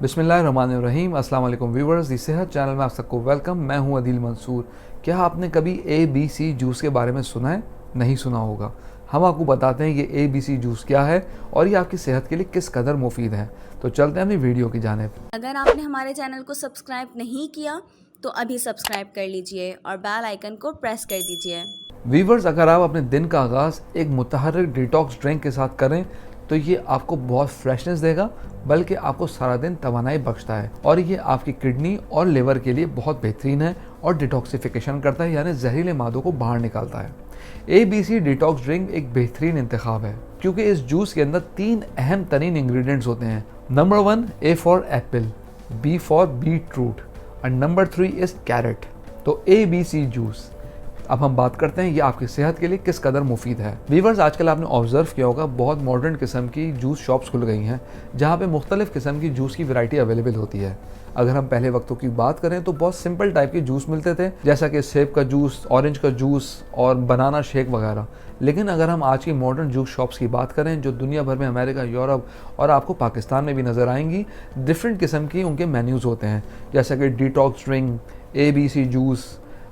बिस्मिल्लाहिर्रहमानिर्रहीम। अस्सलाम वालेकुम व्यूवर्स, दी सेहत चैनल में आप सबको वेलकम। मैं हूं अदील मंसूर। क्या आपने कभी ABC जूस के बारे में सुना है? नहीं सुना होगा। हम आपको बताते हैं ये ABC जूस क्या है और ये आपकी सेहत के लिए किस कदर मुफीद है। तो चलते हैं अपनी वीडियो की जानिब। अगर आपने हमारे चैनल को सब्सक्राइब नहीं किया तो अभी सब्सक्राइब कर लीजिए और बेल आइकन को प्रेस कर दीजिए। वीवर्स, अगर आप अपने दिन का आगाज़ एक मुतहर्रिक डिटॉक्स ड्रिंक के साथ करें तो ये आपको बहुत फ्रेशनेस देगा, बल्कि आपको सारा दिन तवानाई बख्शता है और ये आपकी किडनी और लिवर के लिए बहुत बेहतरीन है और डिटॉक्सिफिकेशन करता है, यानी जहरीले मादों को बाहर निकालता है। ABC डिटॉक्स ड्रिंक एक बेहतरीन इंतखाब है क्योंकि इस जूस के अंदर 3 अहम तरीन इंग्रेडिएंट्स होते हैं। Number 1 A for Apple, B for beetroot और नंबर 3 इज कैरेट। तो ABC जूस। अब हम बात करते हैं ये आपकी सेहत के लिए किस कदर मुफीद है। वीवर्स, आजकल आपने ऑब्जर्व किया होगा बहुत मॉडर्न किस्म की जूस शॉप्स खुल गई हैं जहाँ पे मुख्तलिफ किस्म की जूस की वैरायटी अवेलेबल होती है। अगर हम पहले वक्तों की बात करें तो बहुत सिंपल टाइप के जूस मिलते थे, जैसा कि सेब का जूस, ऑरेंज का जूस और बनाना शेक वगैरह। लेकिन अगर हम आज की मॉडर्न जूस शॉप्स की बात करें जो दुनिया भर में, अमेरिका, यूरोप और आपको पाकिस्तान में भी नज़र आएंगी, डिफरेंट किस्म की उनके मेन्यूज़ होते हैं, जैसा कि डिटॉक्स ड्रिंक, ABC जूस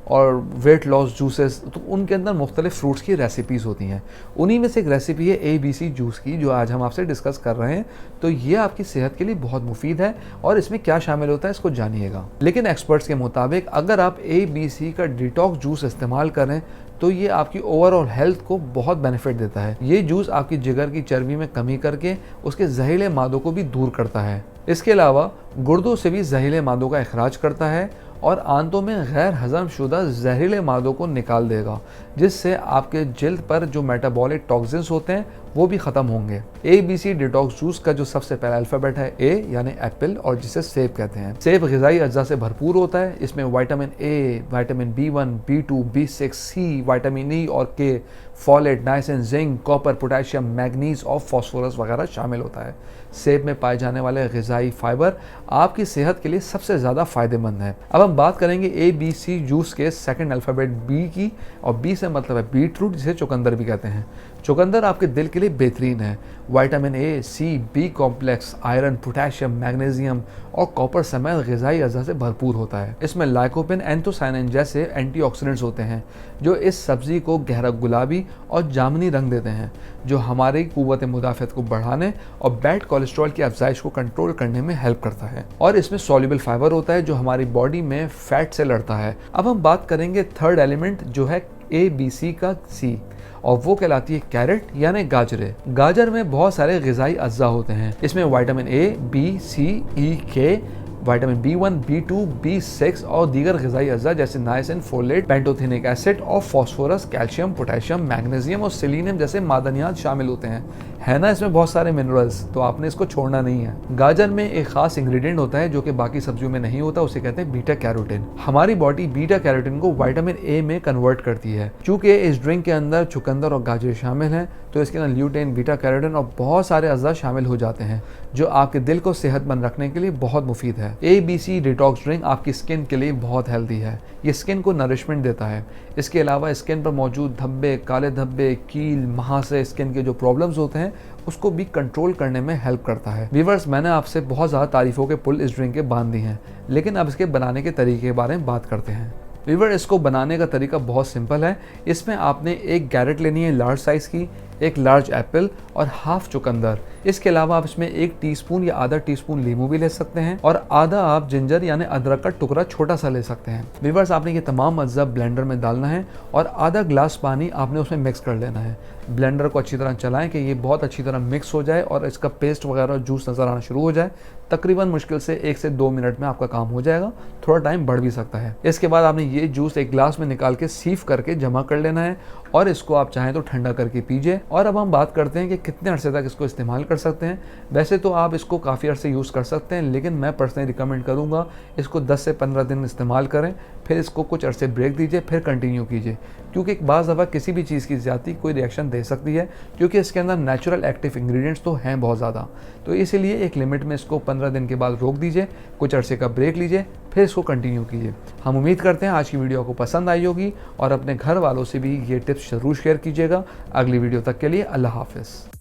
और वेट लॉस जूसेस। तो उनके अंदर मुख्तलिफ फ्रूट्स की रेसिपीज़ होती हैं। उन्हीं में से एक रेसिपी है ABC जूस की, जो आज हम आपसे डिस्कस कर रहे हैं। तो ये आपकी सेहत के लिए बहुत मुफीद है और इसमें क्या शामिल होता है इसको जानिएगा। लेकिन एक्सपर्ट्स के मुताबिक अगर आप ABC का डिटॉक्स जूस इस्तेमाल करें तो ये आपकी ओवरऑल हेल्थ को बहुत बेनिफिट देता है। ये जूस आपकी जिगर की चर्बी में कमी करके उसके जहरीले मादों को भी दूर करता है। इसके अलावा गुर्दों से भी जहरीले मादों का इखराज करता है और आंतों में गैर हजम शुदा जहरीले मादों को निकाल देगा, जिससे आपके जिल्द पर जो मेटाबॉलिक टॉक्सिन्स होते हैं वो भी ख़त्म होंगे। ABC डिटॉक्स जूस का जो सबसे पहला अल्फ़ाबेट है A यानी एप्पल, और जिसे सेब कहते हैं। सेब ग़िज़ाई अज्जा से भरपूर होता है। इसमें vitamin A, vitamin B1, B2, B6, C, vitamin E और K, folate, niacin, zinc, copper, potassium, manganese और फास्फोरस वगैरह शामिल होता है। सेब में पाए जाने वाले ग़िज़ाई फाइबर आपकी सेहत के लिए सबसे ज़्यादा फ़ायदेमंद है। अब हम बात करेंगे ABC जूस के सेकंड अल्फ़ाबेट B की, और B से मतलब है बीटरूट, जिसे चुकंदर भी कहते हैं। चुकंदर आपके दिल के लिए बेहतरीन है। Vitamin A, C, B complex, iron, potassium, magnesium और कॉपर समेत ग़िज़ाई अज़ा से भरपूर होता है। इसमें लाइकोपिन, एंथोसायनिन जैसे एंटीऑक्सीडेंट्स होते हैं जो इस सब्ज़ी को गहरा गुलाबी और जामुनी रंग देते हैं, जो हमारी क़ुव्वत मुदाफ़त को बढ़ाने और बैड कोलेस्ट्रॉल की अफजाइश को कंट्रोल करने में हेल्प करता है। और इसमें सॉल्युबल फाइबर होता है जो हमारी बॉडी में फैट से लड़ता है। अब हम बात करेंगे थर्ड एलिमेंट जो है ABC का C, और वो कहलाती है कैरेट यानी गाजरे। गाजर में बहुत सारे ग़िज़ाई अज्जा होते हैं। इसमें vitamin A, B, C, E, K, vitamin B1, B2, B6 और दीगर ग़िज़ाई अज्जा जैसे नाइसिन, फोलेट, पेंटोथेनिक एसिड और फास्फोरस, कैल्शियम, पोटेशियम, मैग्नीशियम और सेलेनियम जैसे मादनियात शामिल होते हैं। है ना इसमें बहुत सारे मिनरल्स, तो आपने इसको छोड़ना नहीं है। गाजर में एक खास इंग्रेडिएंट होता है जो कि बाकी सब्जियों में नहीं होता, उसे कहते हैं बीटा कैरोटीन। हमारी बॉडी बीटा कैरोटीन को विटामिन A में कन्वर्ट करती है। चूँकि इस ड्रिंक के अंदर चुकंदर और गाजर शामिल हैं तो इसके अंदर ल्यूटेन, बीटा कैरोटीन और बहुत सारे अज्जा शामिल हो जाते हैं जो आपके दिल को सेहतमंद रखने के लिए बहुत मुफीद है। ABC डिटॉक्स ड्रिंक आपकी स्किन के लिए बहुत हेल्दी है। ये स्किन को नरिशमेंट देता है। इसके अलावा स्किन पर मौजूद धब्बे, काले धब्बे, कील, महासे, स्किन के जो प्रॉब्लम्स होते हैं उसको भी कंट्रोल करने में हेल्प करता है। व्यूअर्स, मैंने आपसे बहुत ज़्यादा तारीफ़ों के पुल इस ड्रिंक के बांध दी हैं, लेकिन अब इसके बनाने के तरीके के बारे में बात करते हैं। व्यूअर्स, इसको बनाने का तरीका बहुत सिंपल है। इसमें आपने एक कैरेट लेनी है लार्ज साइज़ की, एक लार्ज एप्पल और हाफ चुकंदर। इसके अलावा आप इसमें 1 टीस्पून या आधा टीस्पून नींबू भी ले सकते हैं और आधा आप जिंजर यानी अदरक का टुकड़ा छोटा सा ले सकते हैं। व्यूअर्स, आपने ये तमाम अज्जा ब्लेंडर में डालना है और आधा ग्लास पानी आपने उसमें मिक्स कर लेना है। ब्लेंडर को अच्छी तरह चलाएं कि ये बहुत अच्छी तरह मिक्स हो जाए और इसका पेस्ट वगैरह जूस नज़र आना शुरू हो जाए। तकरीबन मुश्किल से 1 से 2 मिनट में आपका काम हो जाएगा, थोड़ा टाइम बढ़ भी सकता है। इसके बाद आपने ये जूस एक ग्लास में निकाल के सीफ करके जमा कर लेना है और इसको आप चाहें तो ठंडा करके पीजिए। और अब हम बात करते हैं कि कितने अरसे तक इसको इस्तेमाल कर सकते हैं। वैसे तो आप इसको काफ़ी अरसे यूज़ कर सकते हैं, लेकिन मैं पर्सनली रिकमेंड करूँगा इसको 10 से 15 दिन इस्तेमाल करें, फिर इसको कुछ अरसे ब्रेक दीजिए, फिर कंटिन्यू कीजिए, क्योंकि बाज़ दफ़ा किसी भी चीज़ की ज़्यादती कोई रिएक्शन दे सकती है, क्योंकि इसके अंदर नेचुरल एक्टिव इंग्रेडिएंट्स तो हैं बहुत ज़्यादा। तो इसीलिए एक लिमिट में इसको 15 दिन के बाद रोक दीजिए, कुछ अरसे का ब्रेक लीजिए, फिर इसको कंटिन्यू कीजिए। हम उम्मीद करते हैं आज की वीडियो आपको पसंद आई होगी और अपने घर वालों से भी ये टिप्स ज़रूर शेयर कीजिएगा। अगली वीडियो तक के लिए अल्लाह हाफ़िज़।